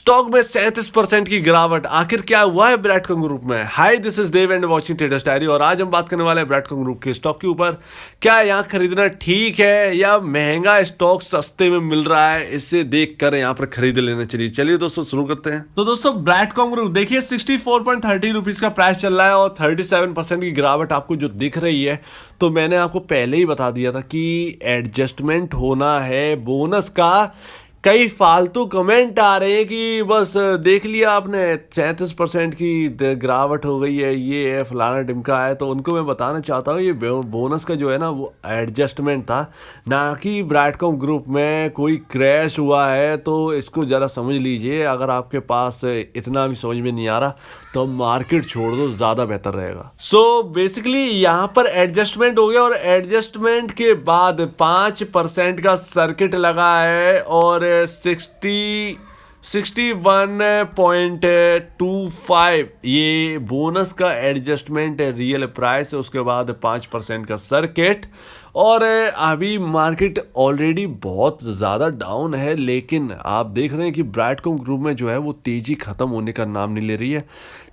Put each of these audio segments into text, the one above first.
Stock में 37% की गिरावट। आखिर क्या हुआ है ब्रैडकॉम ग्रुप में? Hi, this is Dev and watching traders diary. और आज हम बात करने वाले हैं ब्रैडकॉम ग्रुप के स्टॉक के ऊपर। क्या यहाँ खरीदना ठीक है या महंगा स्टॉक सस्ते में मिल रहा है, इसे देख कर यहाँ पर खरीद लेना चाहिए। चलिए दोस्तों शुरू करते हैं। तो दोस्तों ब्रैडकॉम ग्रुप देखिए 64.30 रुपीज का प्राइस चल रहा है और 37% की गिरावट आपको जो दिख रही है। तो मैंने आपको पहले ही बता दिया था कि एडजस्टमेंट होना है बोनस का। कई फालतू कमेंट आ रहे हैं कि बस देख लिया आपने 37% की गिरावट हो गई है, ये है फलाना टिमका है। तो उनको मैं बताना चाहता हूँ ये बोनस का जो है ना वो एडजस्टमेंट था, ना कि ब्रैडकॉम ग्रुप में कोई क्रैश हुआ है। तो इसको ज़रा समझ लीजिए। अगर आपके पास इतना भी समझ में नहीं आ रहा तो मार्केट छोड़ दो, ज़्यादा बेहतर रहेगा। सो बेसिकली यहाँ पर एडजस्टमेंट हो गया और एडजस्टमेंट के बाद 5% का सर्किट लगा है और 61.25 ये बोनस का एडजस्टमेंट है, रियल प्राइस है। उसके बाद 5% का सर्किट। और अभी मार्केट ऑलरेडी बहुत ज़्यादा डाउन है, लेकिन आप देख रहे हैं कि ब्रैडकॉम ग्रुप में जो है वो तेज़ी ख़त्म होने का नाम नहीं ले रही है।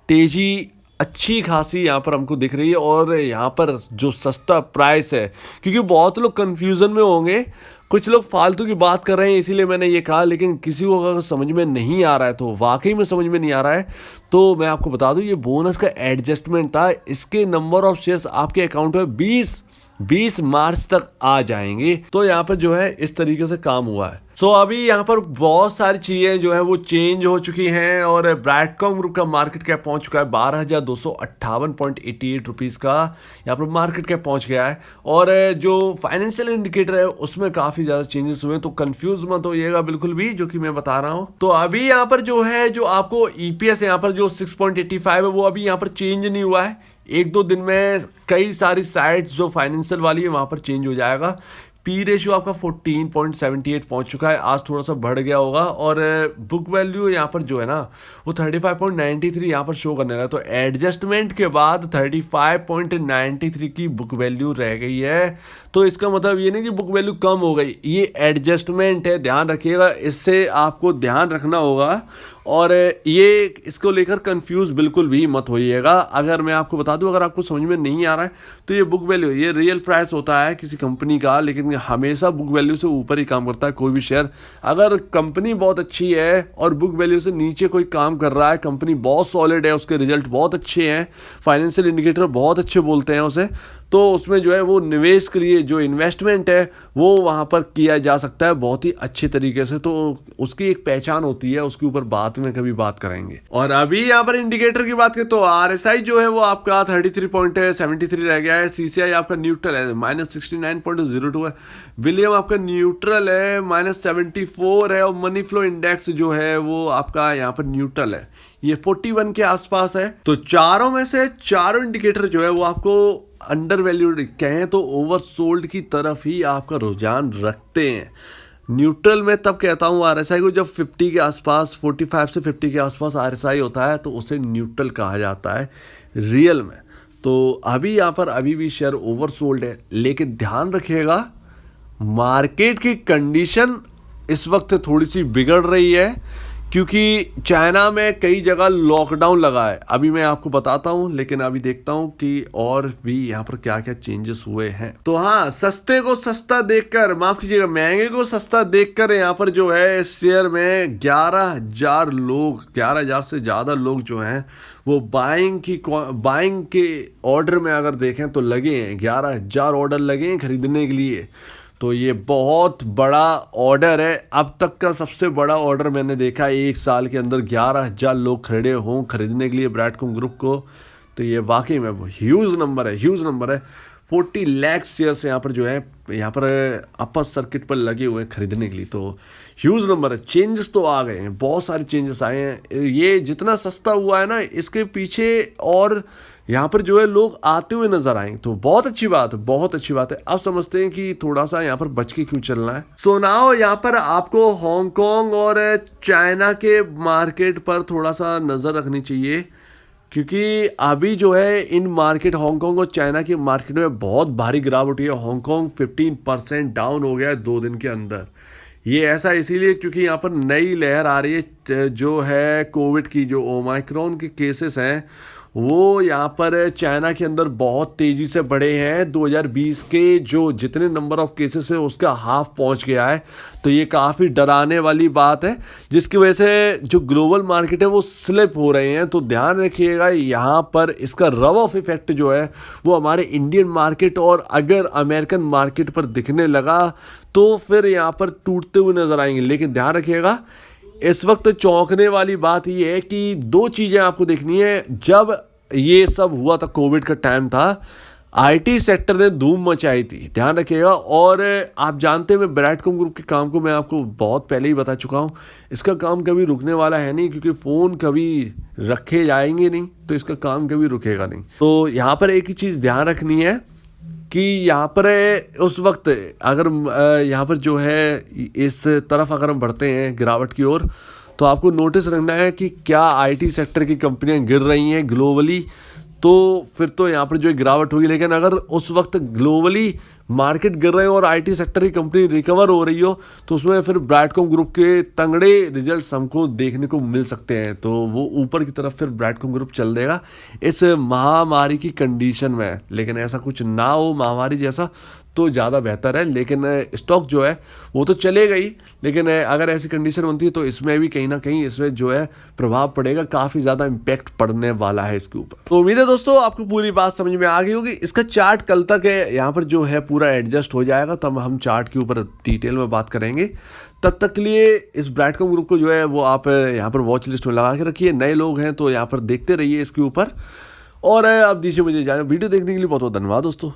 तेज़ी अच्छी खासी यहाँ पर हमको दिख रही है। और यहाँ पर जो सस्ता प्राइस है, क्योंकि बहुत लोग कंफ्यूजन में होंगे, कुछ लोग फालतू की बात कर रहे हैं, इसीलिए मैंने ये कहा। लेकिन किसी को अगर समझ में नहीं आ रहा है, तो वाकई में समझ में नहीं आ रहा है, तो मैं आपको बता दूं ये बोनस का एडजस्टमेंट था। इसके नंबर ऑफ शेयर्स आपके अकाउंट में 20 मार्च तक आ जाएंगे। तो यहाँ पर जो है इस तरीके से काम हुआ है। सो अभी यहाँ पर बहुत सारी चीज़ें जो है वो चेंज हो चुकी हैं और ब्रैडकॉम ग्रुप का मार्केट कैप पहुंच चुका है 12,258.88 रुपीज़ का। यहाँ पर मार्केट कैप पहुंच गया है। और जो फाइनेंशियल इंडिकेटर है उसमें काफ़ी ज़्यादा चेंजेस हुए हैं। तो कंफ्यूज मत होइएगा बिल्कुल भी, जो कि मैं बता रहा हूँ। तो अभी यहाँ पर जो है जो आपको ईपीएस यहाँ पर जो 6.85 है वो अभी यहाँ पर चेंज नहीं हुआ है। 1-2 दिन में कई सारी साइट्स जो फाइनेंशियल वाली है वहाँ पर चेंज हो जाएगा। पी रेशियो आपका 14.78 पहुंच चुका है, आज थोड़ा सा बढ़ गया होगा। और बुक वैल्यू यहाँ पर जो है ना वो 35.93 यहाँ पर शो करने लगा। तो एडजस्टमेंट के बाद 35.93 की बुक वैल्यू रह गई है। तो इसका मतलब ये नहीं कि बुक वैल्यू कम हो गई, ये एडजस्टमेंट है, ध्यान रखिएगा। इससे आपको ध्यान रखना होगा। और ये इसको लेकर कंफ्यूज बिल्कुल भी मत होइएगा। अगर मैं आपको बता दूं, अगर आपको समझ में नहीं आ रहा है, तो ये बुक वैल्यू, ये रियल प्राइस होता है किसी कंपनी का, लेकिन हमेशा बुक वैल्यू से ऊपर ही काम करता है कोई भी शेयर। अगर कंपनी बहुत अच्छी है और बुक वैल्यू से नीचे कोई काम कर रहा है, कंपनी बहुत सॉलिड है, उसके रिजल्ट बहुत अच्छे हैं, फाइनेंशियल इंडिकेटर बहुत अच्छे बोलते हैं उसे, तो उसमें जो है वो निवेश के लिए जो इन्वेस्टमेंट है वो वहाँ पर किया जा सकता है बहुत ही अच्छे तरीके से। तो उसकी एक पहचान होती है, उसके ऊपर बाद में कभी बात करेंगे। और अभी यहाँ पर इंडिकेटर की बात करें तो आरएसआई जो है वो आपका 33.73 रह गया है। सीसीआई आपका न्यूट्रल है, -69.02 है। विलियम आपका न्यूट्रल है, -74 है। और मनी फ्लो इंडेक्स जो है वो आपका यहाँ पर न्यूट्रल है, ये 41 के आसपास है। तो चारों में से चारों इंडिकेटर जो है वो आपको अंडर वैल्यूड कहें तो ओवरसोल्ड की तरफ ही आपका रुझान रखते हैं। न्यूट्रल में तब कहता हूँ आरएसआई को जब 50 के आसपास, 45 से 50 के आसपास आरएसआई होता है, तो उसे न्यूट्रल कहा जाता है रियल में। तो अभी यहाँ पर अभी भी शेयर ओवरसोल्ड है, लेकिन ध्यान रखिएगा मार्केट की कंडीशन इस वक्त थोड़ी सी बिगड़ रही है, क्योंकि चाइना में कई जगह लॉकडाउन लगा है। अभी मैं आपको बताता हूँ, लेकिन अभी देखता हूँ कि और भी यहाँ पर क्या क्या चेंजेस हुए हैं। तो हाँ, सस्ते को सस्ता देखकर, माफ कीजिएगा महंगे को सस्ता देखकर यहाँ पर जो है इस शेयर में 11,000 लोग, 11,000 से ज़्यादा लोग जो हैं वो बाइंग के ऑर्डर में अगर देखें तो लगे हैं, 11,000 ऑर्डर लगे हैं खरीदने के लिए। तो ये बहुत बड़ा ऑर्डर है, अब तक का सबसे बड़ा ऑर्डर मैंने देखा है। 1 साल के अंदर 11,000 लोग खड़े हों खरीदने के लिए ब्रैडकॉम ग्रुप को। तो ये वाकई में ह्यूज नंबर है, ह्यूज नंबर है। 40 लाख शेयर्स यहाँ पर जो है यहाँ पर अपर सर्किट पर लगे हुए हैं खरीदने के लिए। तो ह्यूज नंबर है। चेंजेस तो आ गए हैं, बहुत सारे चेंजेस आए हैं। ये जितना सस्ता हुआ है ना, इसके पीछे और यहाँ पर जो है लोग आते हुए नजर आएंगे। तो बहुत अच्छी बात है, बहुत अच्छी बात है। अब समझते हैं कि थोड़ा सा यहाँ पर बच के क्यों चलना है। सो नाउ यहाँ पर आपको हांगकांग और चाइना के मार्केट पर थोड़ा सा नज़र रखनी चाहिए, क्योंकि अभी जो है इन मार्केट हांगकांग और चाइना की मार्केट में बहुत भारी गिरावट हुई है। हांगकांग 15% डाउन हो गया है 2 दिन के अंदर। ये ऐसा इसीलिए क्योंकि यहाँ पर नई लहर आ रही है जो है कोविड की, जो ओमाइक्रॉन के केसेस हैं वो यहाँ पर चाइना के अंदर बहुत तेज़ी से बढ़े हैं। 2020 के जो जितने नंबर ऑफ केसेस है उसका हाफ पहुँच गया है। तो ये काफ़ी डराने वाली बात है, जिसकी वजह से जो ग्लोबल मार्केट है वो स्लिप हो रहे हैं। तो ध्यान रखिएगा यहाँ पर इसका रब ऑफ इफेक्ट जो है वो हमारे इंडियन मार्केट और अगर अमेरिकन मार्केट पर दिखने लगा तो फिर यहाँ पर टूटते हुए नजर आएंगे। लेकिन ध्यान रखिएगा इस वक्त चौंकने वाली बात यह है कि दो चीज़ें आपको देखनी है। जब ये सब हुआ था, कोविड का टाइम था, आईटी सेक्टर ने धूम मचाई थी, ध्यान रखिएगा। और आप जानते हैं मैं ब्रैडकॉम ग्रुप के काम को मैं आपको बहुत पहले ही बता चुका हूँ, इसका काम कभी रुकने वाला है नहीं, क्योंकि फ़ोन कभी रखे जाएंगे नहीं तो इसका काम कभी रुकेगा नहीं। तो यहाँ पर एक ही चीज़ ध्यान रखनी है कि यहाँ पर उस वक्त अगर यहाँ पर जो है इस तरफ अगर हम बढ़ते हैं गिरावट की ओर, तो आपको नोटिस रखना है कि क्या आईटी सेक्टर की कंपनियां गिर रही हैं ग्लोबली, तो फिर तो यहाँ पर जो है गिरावट होगी। लेकिन अगर उस वक्त ग्लोबली मार्केट गिर रहे हो और आईटी सेक्टर की कंपनी रिकवर हो रही हो तो उसमें फिर ब्रैडकॉम ग्रुप के तगड़े रिजल्ट्स हमको देखने को मिल सकते हैं। तो वो ऊपर की तरफ फिर ब्रैडकॉम ग्रुप चल देगा इस महामारी की कंडीशन में। लेकिन ऐसा कुछ ना हो महामारी जैसा तो ज़्यादा बेहतर है। लेकिन स्टॉक जो है वो तो चलेगा ही, लेकिन अगर ऐसी कंडीशन बनती है तो इसमें भी कहीं ना कहीं इसमें जो है प्रभाव पड़ेगा, काफ़ी ज़्यादा इम्पैक्ट पड़ने वाला है इसके ऊपर। तो उम्मीद है दोस्तों आपको पूरी बात समझ में आ गई होगी। इसका चार्ट कल तक है यहाँ पर जो है पूरा एडजस्ट हो जाएगा, तब हम चार्ट के ऊपर डिटेल में बात करेंगे। तब तक के लिए इस ब्रैडकॉम ग्रुप को जो है वो आप यहाँ पर वॉच लिस्ट में लगा के रखिए। नए लोग हैं तो यहाँ पर देखते रहिए इसके ऊपर। और अब दीजिए मुझे वीडियो देखने के लिए बहुत बहुत धन्यवाद दोस्तों।